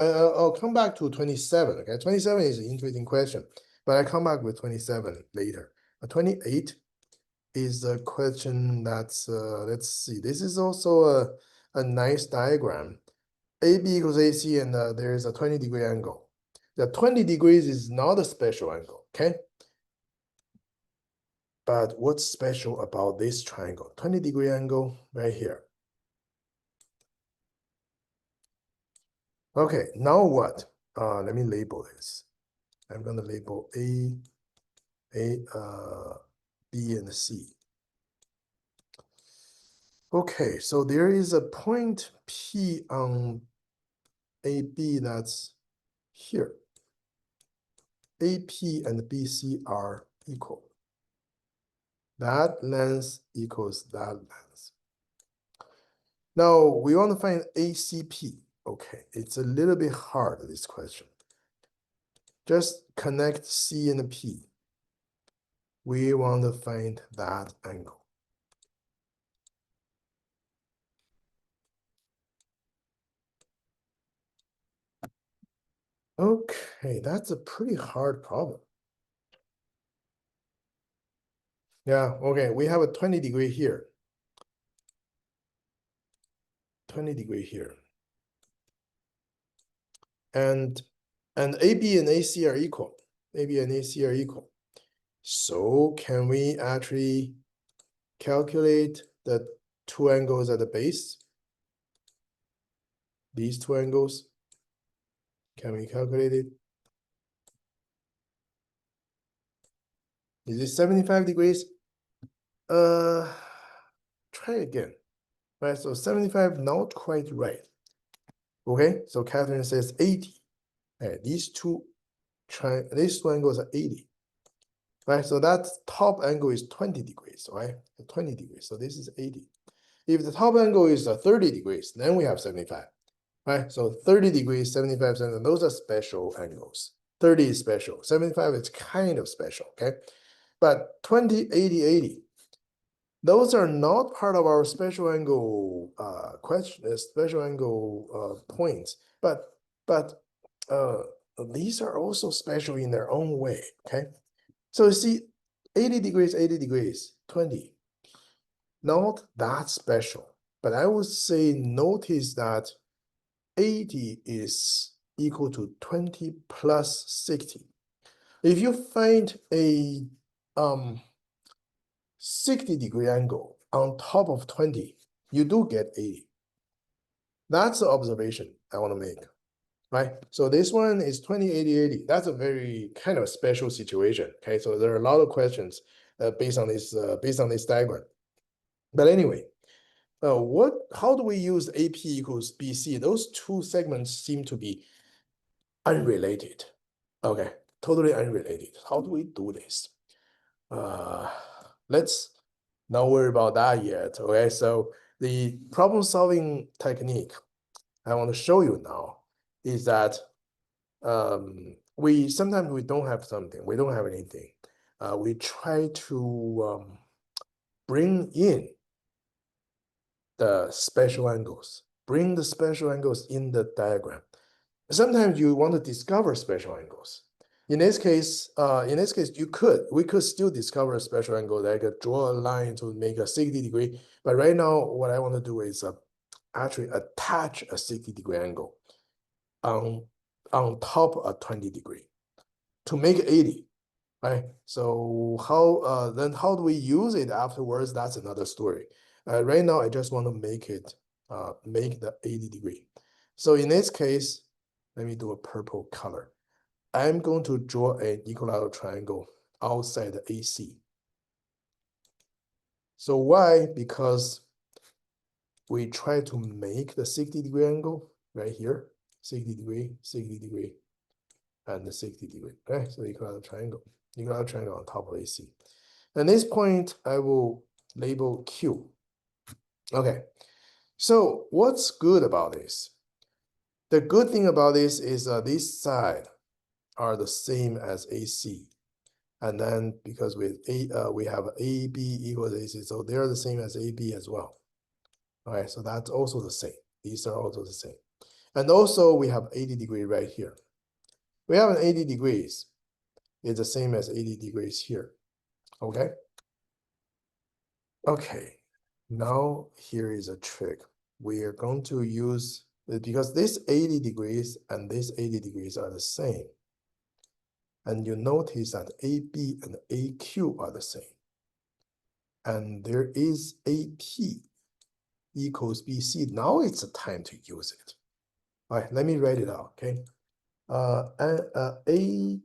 I'll come back to 27. Okay, 27 is an interesting question, but I come back with 27 later. 28 is a question that's let's see. This is also a nice diagram. AB equals AC, and there is a 20-degree angle. The 20 degrees is not a special angle. Okay. But what's special about this triangle? 20-degree angle right here. Okay, now what? Let me label this. I'm gonna label A, B, and C. Okay, so there is a point P on AB that's here. AP and BC are equal. That length equals that length. Now we want to find ACP. Okay, it's a little bit hard, this question. Just connect C and P. We want to find that angle. Okay, that's a pretty hard problem. Yeah, okay, we have a 20-degree here. 20-degree here. And AB and AC are equal. AB and AC are equal. So can we actually calculate the two angles at the base? These two angles. Can we calculate it? Is it 75 degrees? Try again. Right, so 75, not quite right. Okay, so Catherine says 80. Right, these two angles are 80. Right, so that top angle is 20 degrees, right? 20 degrees, so this is 80. If the top angle is 30 degrees, then we have 75. Right, so 30 degrees, 75, 75, those are special angles. 30 is special, 75 is kind of special, okay? But 20, 80, 80, those are not part of our special angle special angle points, but these are also special in their own way, okay? So you see, 80 degrees, 20, not that special, but I would say notice that 80 is equal to 20 plus 60. If you find a 60-degree angle on top of 20, you do get 80. That's the observation I want to make, right? So this one is 20, 80, 80. That's a very kind of special situation, okay? So there are a lot of questions based on this diagram. But anyway, how do we use AP equals BC? Those two segments seem to be unrelated. Okay, totally unrelated. How do we do this? Let's not worry about that yet. Okay, so the problem solving technique I want to show you now is that sometimes we don't have something, we don't have anything. We try to bring in the special angles, bring the special angles in the diagram. Sometimes you want to discover special angles. In this case, we could still discover a special angle, like draw a line to make a 60-degree. But right now, what I want to do is actually attach a 60-degree angle on top of a 20-degree to make 80. Right. So how do we use it afterwards? That's another story. Right now, I just want to make it make the 80-degree. So in this case, let me do a purple color. I'm going to draw an equilateral triangle outside the AC. So why? Because we try to make the 60-degree angle right here, 60-degree, 60-degree, and the 60-degree. Okay, so equilateral triangle on top of AC. At this point, I will label Q. Okay, so what's good about this? The good thing about this is this side are the same as AC. And then because with we have AB equals AC, so they're the same as AB as well. All right, so that's also the same. These are also the same. And also we have 80 degree right here. We have an 80 degrees. It's the same as 80 degrees here. Okay. Okay. Now here is a trick. We are going to use, because this 80 degrees and this 80 degrees are the same. And you notice that AB and AQ are the same. And there is AP equals BC. Now it's the time to use it. All right, let me write it out, okay? AB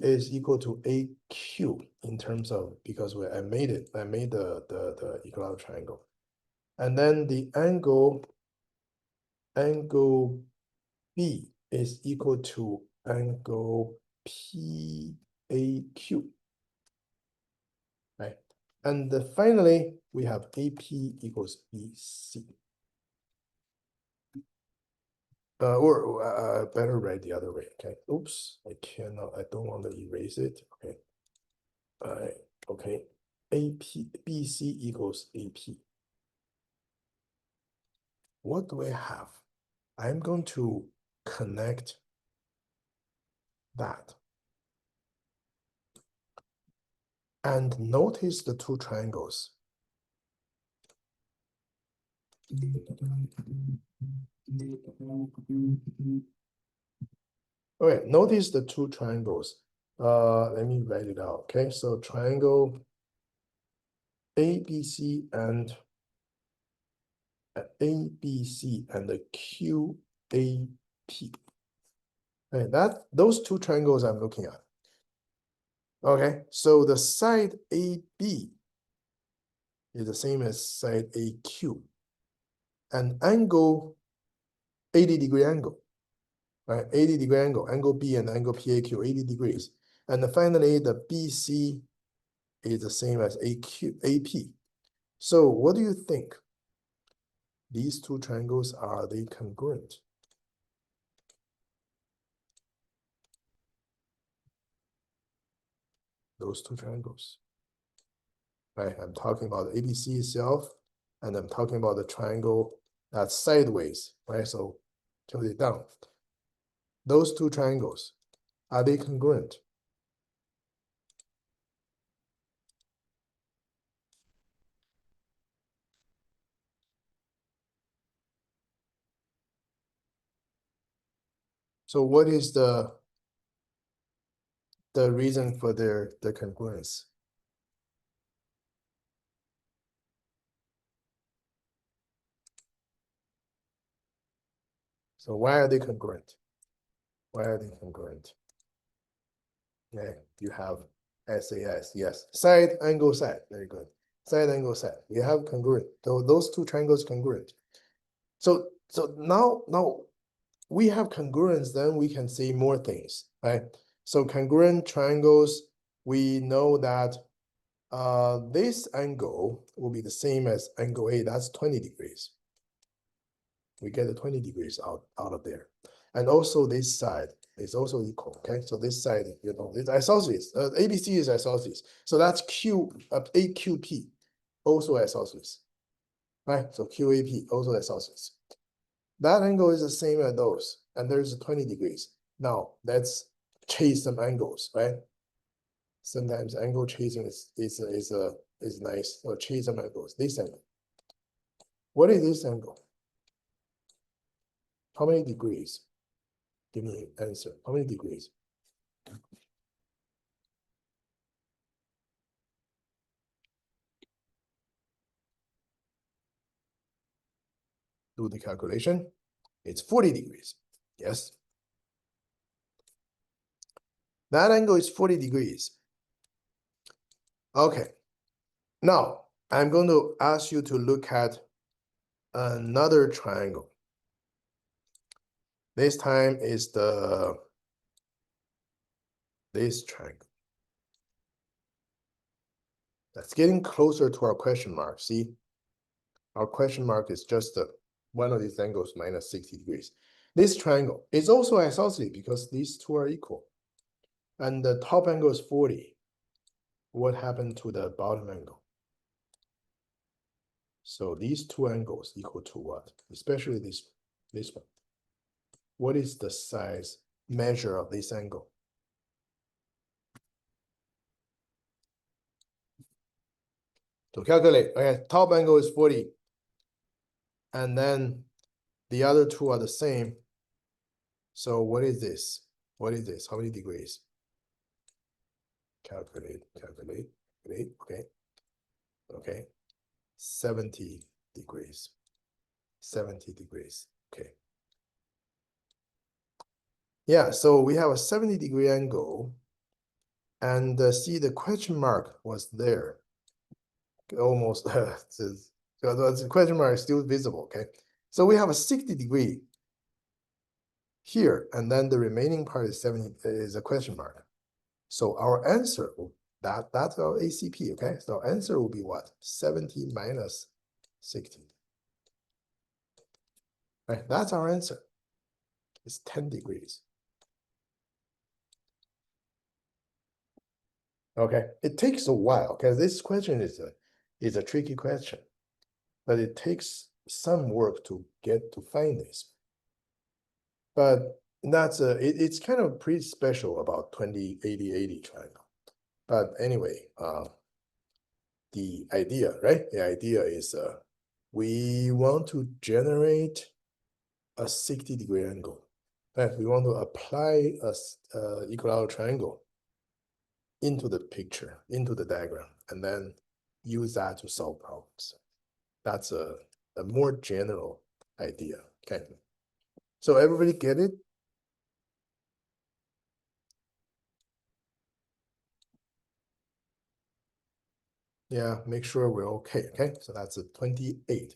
is equal to AQ in terms of, because I made the equilateral triangle. And then the angle B is equal to angle PAQ, right? And finally, we have AP equals BC. Or better write the other way, okay? Oops, I don't want to erase it, okay? All right, okay. BC equals AP. What do I have? I'm going to connect that. And notice the two triangles. Okay, notice the two triangles. Let me write it out. Okay, so triangle ABC and ABC and the QAP. Okay, those two triangles I'm looking at. Okay, so the side AB is the same as side AQ. And angle, 80-degree angle. Right, 80-degree angle, angle B and angle PAQ, 80 degrees. And then finally, the BC is the same as AP. So what do you think? These two triangles, are they congruent? Those two triangles. Right, I'm talking about the ABC itself, and I'm talking about the triangle that's sideways, right? So tilt it down. Those two triangles, are they congruent? So what is the reason for their congruence? So why are they congruent? Why are they congruent? Yeah, you have SAS, yes. Side, angle, side, very good. Side, angle, side. You have congruent. So those two triangles congruent. So now we have congruence, then we can say more things, right? So congruent triangles, we know that this angle will be the same as angle A, that's 20 degrees. We get the 20 degrees out of there. And also this side is also equal, okay? So this side, you know, it's isosceles. ABC is isosceles. So that's AQP, also isosceles, right? So QAP, also isosceles. That angle is the same as those, and there's 20 degrees. Now, let's chase some angles, right? Sometimes angle chasing is nice. So chase some angles. This angle. What is this angle? How many degrees? Give me an answer. How many degrees? Do the calculation. It's 40 degrees. Yes. That angle is 40 degrees. Okay. Now, I'm going to ask you to look at another triangle. This time is this triangle. That's getting closer to our question mark. See, our question mark is just one of these angles minus 60 degrees. This triangle is also isosceles because these two are equal. And the top angle is 40. What happened to the bottom angle? So these two angles equal to what? Especially this one. what is the size measure of this angle? To calculate, okay, top angle is 40. And then the other two are the same. So what is this? What is this? How many degrees? Calculate, okay. Okay, 70 degrees. 70 degrees, okay. Yeah, so we have a 70-degree angle. And see, the question mark was there. Almost, so the question mark is still visible, okay? So we have a 60-degree here, and then the remaining part is 70 is a question mark. So our answer, that's our ACP, okay? So our answer will be what? 70 minus 60. Right, that's our answer. It's 10 degrees. Okay, it takes a while because this question is a tricky question, but it takes some work to get to find this. But that's it's kind of pretty special about 20-80-80 triangle. But anyway, the idea, right? The idea is we want to generate a 60-degree angle. Right? We want to apply a equilateral triangle into the picture, into the diagram, and then use that to solve problems. That's a more general idea. Okay. So everybody get it? Yeah, make sure we're okay. Okay, so that's a 28.